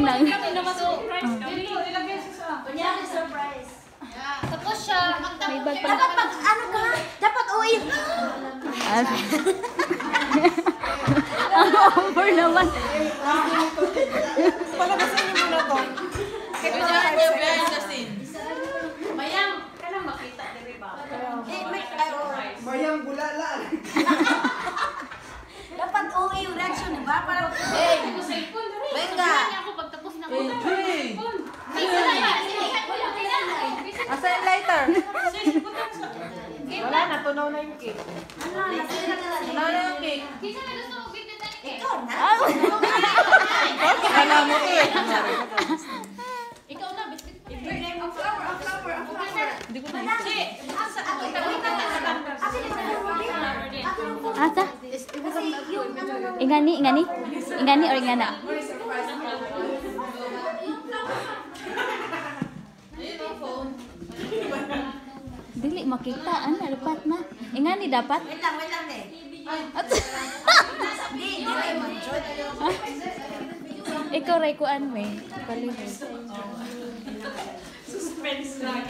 nang. Kunyari surprise. Tapos siya, May bag pala. Dapat pag ano ka, dapat uwi. Ang over naman. Palabasin niyo muna to. Mayang, kailang makita, di ba? Mayang bulala. Dapat uwi yung reaction, di ba? Parang, Venga! Ako pagtapos na ako. Asa yung lighter? Wala na, tunaw na yung cake. ano, nasira na lang. Tunaw na yung cake. Kisa na gusto mo bigyan Ikaw na. Alam mo to eh. Ikaw na, biscuit pa. Ang flower. Hindi ko na. Asa? Kasi yung ano, Ingani or ingana? Dili makita ana dapat na. Ingani dapat? wait lang eh. Hindi mag-joy. Ikaw ray kuan me. Palihog.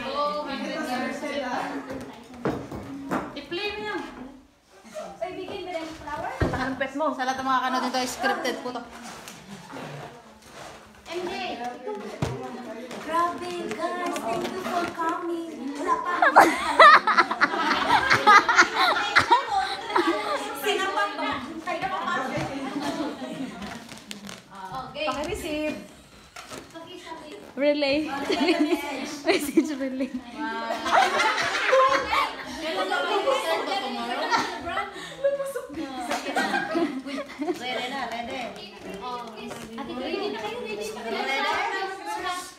Oh, 100 years. I-play mo yan. Takalpet mo. Sa lahat ng mga kanood nito, scripted po to. MJ, grabe guys, thank you for coming. Wala pa. Sinapang ba? Tayo pa. Okay. Paki-receive. Relay. Message relay.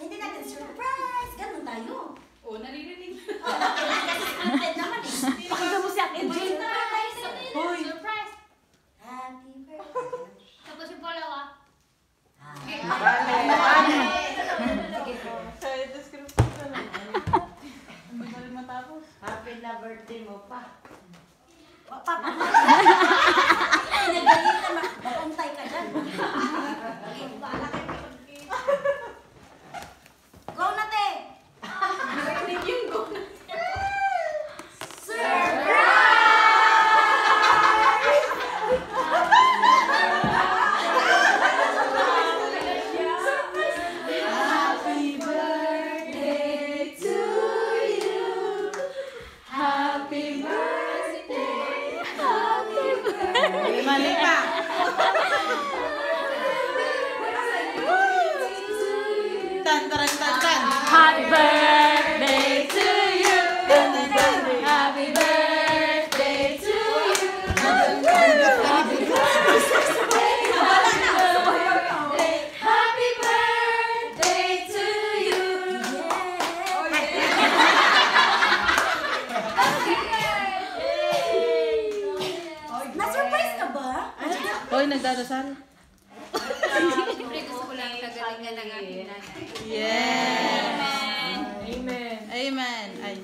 Hindi natin surprise. Ganun tayo. Oh, naririnig. Scripted naman eh. Pakita mo siya. Enjoy na tayo. Surprise! Happy birthday. Tapos yung palawa. Sa description ko na. Hindi ko rin matapos. Happy na birthday mo pa. Papa. Nagalit na mapuntay ka dyan. Go na, te! Mali pa. Tan. Happy birthday to you. Happy birthday to you. Happy birthday to you. Na-surprise ka ba? Hoy, nagdadasal. Siyempre gusto ko lang kagalingan ng aking nanay. Yes. Amen. Amen. Ay.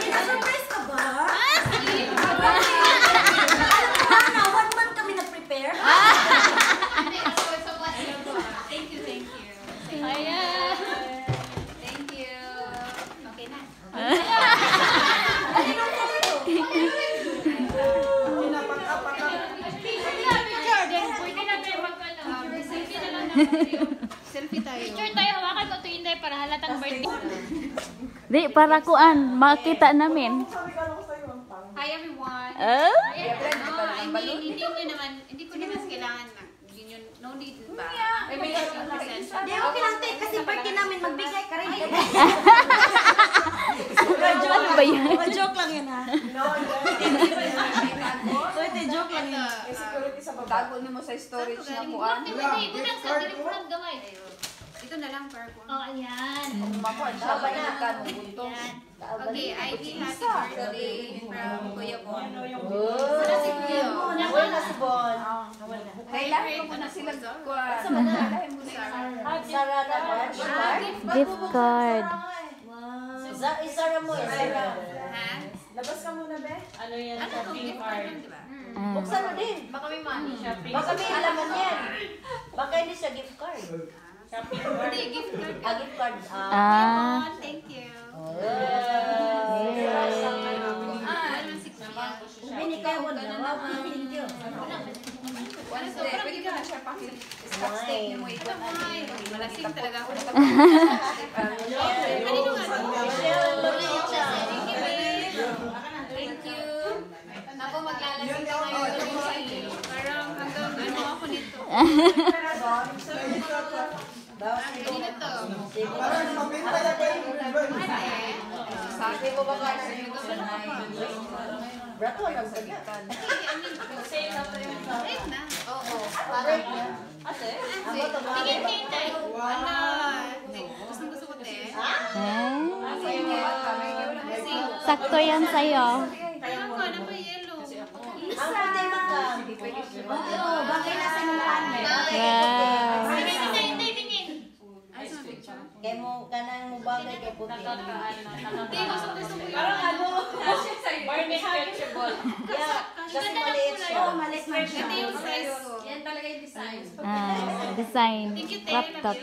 Na-surprise ka ba? Ano, 1 month kami nag-prepare? Thank you. Ayan. Thank you. Okay na. Selfie tayo. Picture tayo, hawakan mo ito Inday para halatang birthday. Di para kuan makita namin. Hi everyone. Oh? I mean, hindi ko naman kailangan na. Yun, no need ba? Hindi, okay lang, te. Kasi birthday namin, magbigay ka rin. Ano ba yan? Joke lang yan, ha? Joke lang yan. Security sa baba. Tago mo sa storage na kuan. Ito lang sa dilipunan gamay. Ito na lang para ko. Oh, ayan. Makuan siya ba na kan bunto. Okay, ID happy birthday from Kuya Bon. Wala si Kuya. Wala si Bon. Kailangan mo muna sila kuan. Sarah na ba? Gift card. Isara mo, Isara. Ha? Labas ka muna, be. Ano yan? Shopping card. Ah. Buksan mo din. Baka may money. Baka may laman yan. Baka hindi siya gift card. Shopping card. Hindi, gift card. Gift card. Ah. Thank you. Bini kayo mo na. Thank you. Pwede ka na siya pakit. Nine. Malasing talaga ako. Thank you. Ako maglalasing ka ngayon. Parang hanggang ano ako nito. Kanina to. Sabi mo ba ka? Brato lang sa gitan. Ayun na. Oo. Ate? Tingin kita. Ano? Gusto ko te. Sakto yan sa'yo. Ayaw ko na pa yellow. Ang pwede maka. Oo, bagay na sa mukhaan mo. Wow. Tingin. Ay, sa picture. Kaya mo kanang mo bagay kay puti. Hindi, gusto ko yun. Parang ano? Barney sketchable. Yeah, kasi maliit siya. Oo, maliit man siya. Ito yung size ko. Yan talaga yung design. Design. Thank you, Crop top.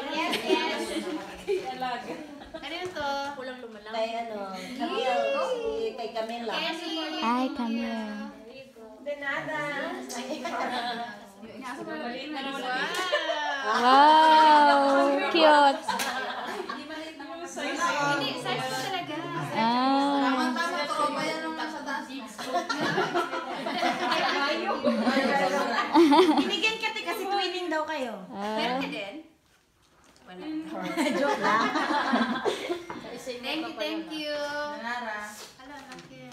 Yes, yes. Ano yun to? Kay ano, Camille, kay Camila. Ay, Camille. De nada. Wow. Wow! Cute! Hindi, size ko talaga. Ah. Binigyan ka kasi twinning daw kayo. Meron ka din? Joke lang. Thank you. Hala, akin.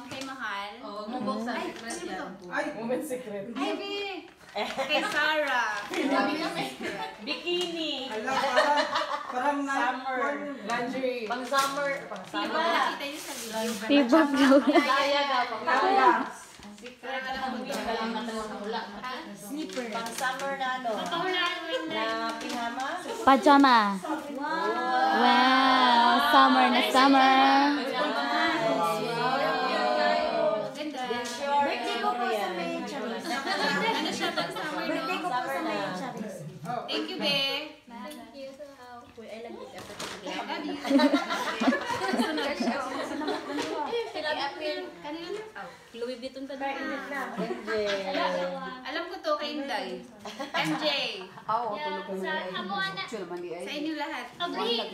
Kay Mahal. Ay, Ay, moment secret. Ay, kay Sarah. Bikini. Ala, parang Summer. Lingerie. Pang summer. Diba, nakita niyo sa video. Tibok daw. Kaya ka, pang kaya. Parang alam ko dito. Slipper. Pang summer na ano. Na pijama. Pajama. Wow! Summer na summer. Ganda. Birthday ko po sa May Charis. Ano siya, pang summer, no? Birthday ko po sa May Charis. Thank you, be. Louis Vuitton pa din. Alam ko to kay Inday. MJ. Sa inyo lahat. Abrihin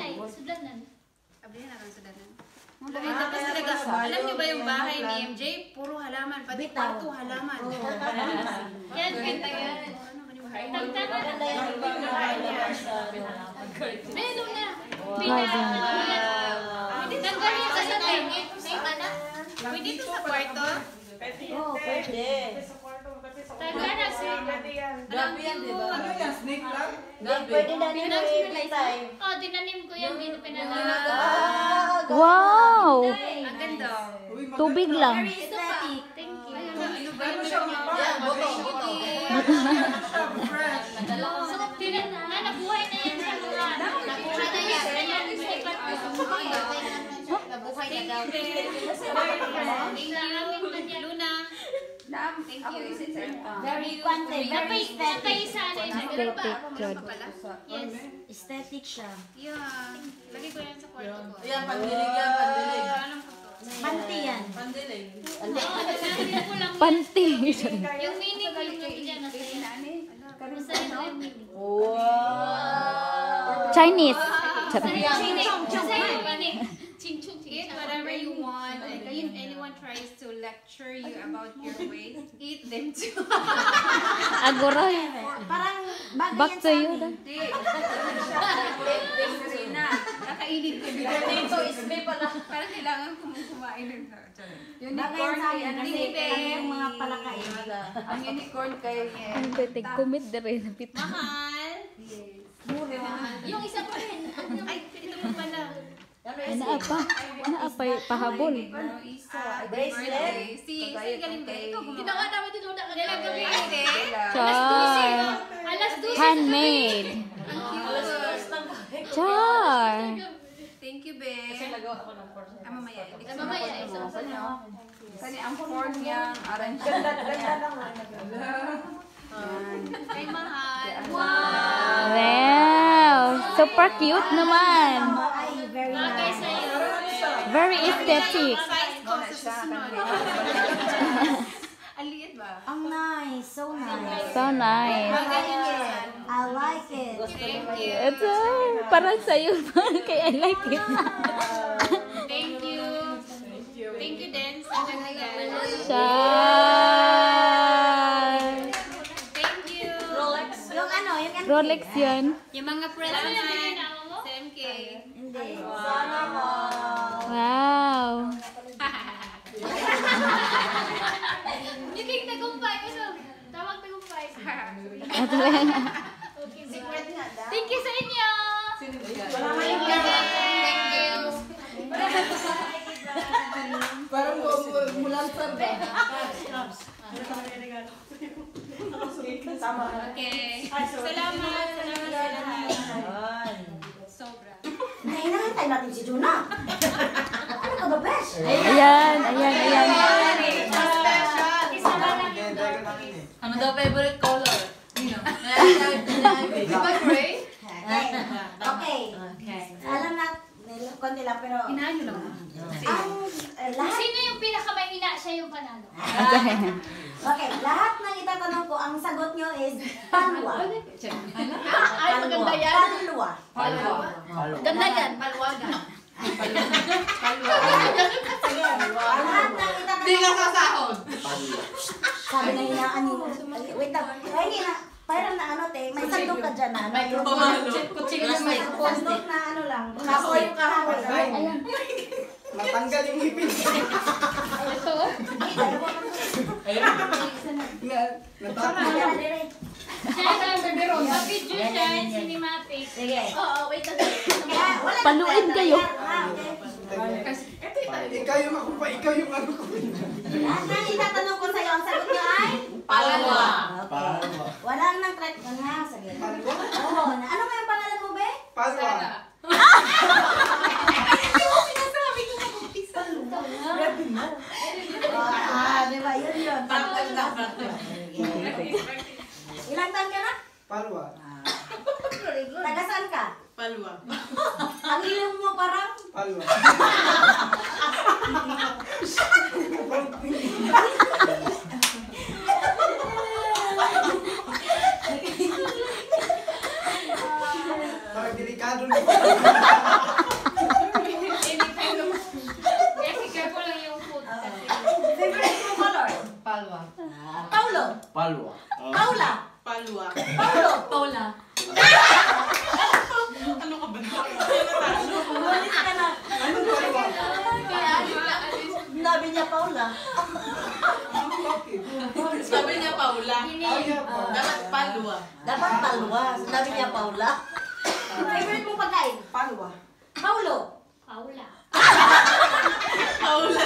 na lang sa danan. Tapos talaga, alam niyo ba yung bahay ni MJ? Puro halaman, pati kwarto halaman. Yan, ganda yan. Maganda yan. Meron na. Garden. Tanggalin sa danan. Pwede ito sa kwarto? Oo, pwede. Gabi yan, di ba? Ano yan, snake lang? Pwede na din mo every time. Oh, dinanim ko yung pinanala. Wow! Ang ganda. Uy, maganda. Tubig lang. Aesthetic. Thank you. Ano siya, fresh. So, nabuhay na yan sa mga. Nabuhay na yan. Nabuhay na daw. Luna. Thank you. Very quante, very Napay aesthetic. sana yun. Aesthetic good. Yes. Aesthetic siya. Yeah. Lagi ko yan sa kwarto ko. Yan, pandilig yan, pandilig. Alam ko to. Panty yan. Pandilig. Nanin ko lang. Panty. Yung meaning ko yung nandiyan na sa'yo. Masaya na yung meaning. Wow. Chinese. Masaya yung meaning. Ching chung Eat whatever you want, and if anyone tries to lecture you about your weight, eat them too. Agoray. Parang bagay Back yan to sa you. amin. Kakainin ko bigla. Dito is may pala. Parang kailangan kumain ng Bagay yan sa amin kasi kami yung mga palakain. Ang unicorn kayo niya. Ang titig. Kumit na rin. Mahal. Yung isa pa rin. Ay, ito mo pala. Naapa. Naapa pahabol. Bracelet. Si galing ba? Ikaw gumawa. Ginawa namin dito na kanila gabi. Char. Alas 12. Handmade. Ang cute. Char. Thank you, be. Ah, mamaya. Mamaya, isa pa na. Kani ang form niya, arrange. Ganda lang. Kay mahal. Wow. Super cute naman. Ay, very Bagay nice. sa'yo. Very aesthetic. Size ko sa susunod. Ang liit ba? Ang nice. So nice. So nice. Bagay yun yan. I like it. Thank you. Ito, parang sa'yo. Kaya I like it. Thank you. Thank you din sa nagregalo. Char. Thank you. Yung ano, yung MK. Rolex yun. Yung mga presents Ano yung na pininawa mo? sa MK. Hindi. Sana mo. Wow. Yung cake tagumpay. Ano? Tawag tagumpay. Ito rin. Okay, secret nga. Thank you sa inyo. Thank you. Parang mulansan ba? Tama. Okay. Salamat. Salamat sa lahat. Sobra. Nahinahintay natin si Juna. Ano ka ba, Besh? Ayan, ayan, ayan. Isama lang yung Ano daw favorite color? Di ba gray? Okay. Alam na, konti lang, pero Inaano lang. ang lahat, Sino yung pinakamahina? Siya yung panalo. okay, lahat ng itatanong ko, ang sagot nyo is palwa. Ay, maganda yan. Palwa. Ganda yan. Palwaga. Lahat ng Di ka itatanong ko, sasahod. sabi na hinaan nyo. Wait lang. Ay, hindi na. Parang na ano, te, may sandok ka dyan na. May Kutsilo may sandok na ano lang. Kahoy yung kahoy. Ayan. Matanggal yung ngipin. Ito. Siya yung nagbiron. Video siya yung cinematic. Sige. Oo, wait lang. Wala na- Paluin kayo. Ikaw yung ako pa, ikaw yung ano ko. Lahat ng itatanong ko sa'yo, ang sagot nyo ay? Palwa. Okay. Walang nang try. Nga, sige. Oo. Ano nga yung pangalan mo, be? Palwa. Di ba? Yun yun. Ilang taon ka na? Palwa. Taga saan ka? Palwa. Ang ilong mo parang? Palwa. Parang delikado na. Kasi careful lang yung food. Kasi Favorite mo color? Palwa. Paulo. Palwa. Paula. Palwa. Paulo. Paula. Ano ka ba? Umalis ka na. Ano palwa? Sabi niya Paula. Bakit? Sabi niya Paula. Ayaw pa. Dapat palwa. Dapat Palwa. Sabi niya Paula. Favorite mo pagkain? Palwa. Paulo. Paula. Paula.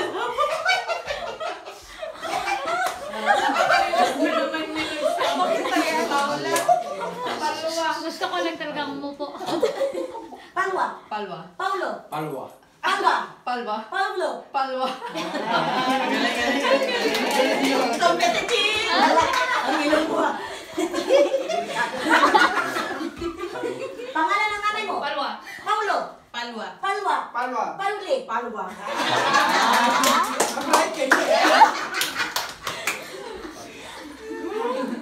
Gusto ko lang talagang umupo. Palwa. Palwa. Paulo. Palwa. Palwa. Palwa. Paulo. Palwa. Competitive! Wala. Ang ilong mo ah. Pangalan ng nanay mo? Palwa. Paulo. Palwa. Palwa. Palwa. Pauli. Palwa.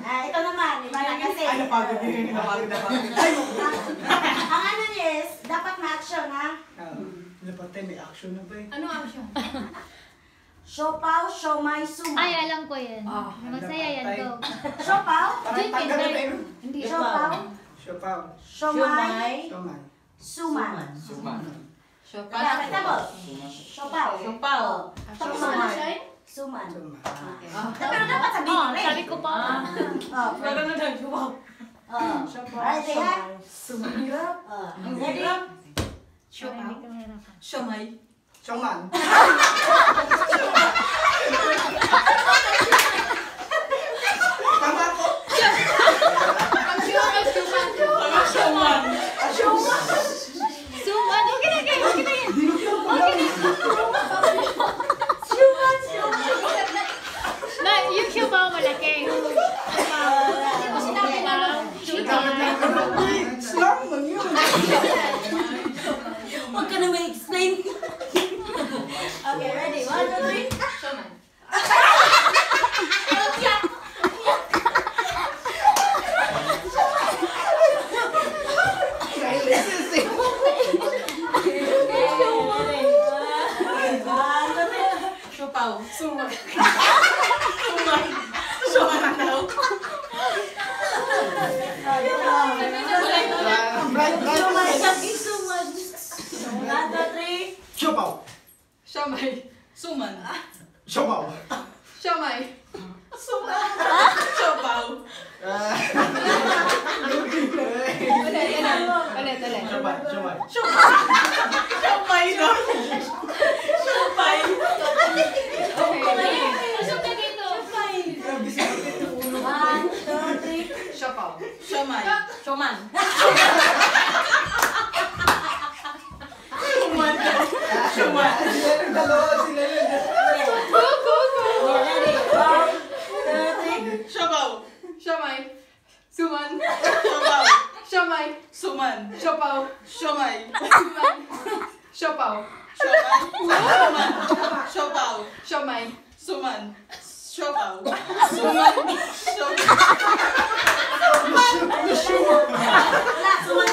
Right, Ito naman. Iba na kasi. Ay, napagod yun. Napagod. Ay, Ang ano niya is, dapat ma-action ha? napatay, may action na ba eh? Ano option? Siopaw, siomay, suman. Ay, alam ko yan. Masaya yan, go. Siopaw, Parang tanggal na tayo. siopaw, Siopaw. siomay, Siomay. suman. Suman. Kaya, tama. Siopaw. Siopaw. Suman. Suman. Suman. Pero dapat sabihin mo rin. Sabi ko pa. Oh, Parang nagsuwaw. Ready ha? Ready? Siomay. Sioman. Tama ko. Siomay. Sioman. Siopaw. Suman. Suman. Suman daw. Siopaw. Siomay. Suman. Siopaw. Siomay. Suman. Siopaw. Ulit. Siomay. Siomay. Siomay daw. Siomay. Usok ka dito. Siopaw. Siomay. Suman. Suman daw. Suman. Sila yung dalawa. Sila yung Siopaw. Siomay. Suman. Siopaw. Siomay. Suman. Siopaw. Siomay. Suman. Siopaw. Siomay. Suman. Siopaw. Siomay. Suman. Siopaw. Suman. Siopaw. Suman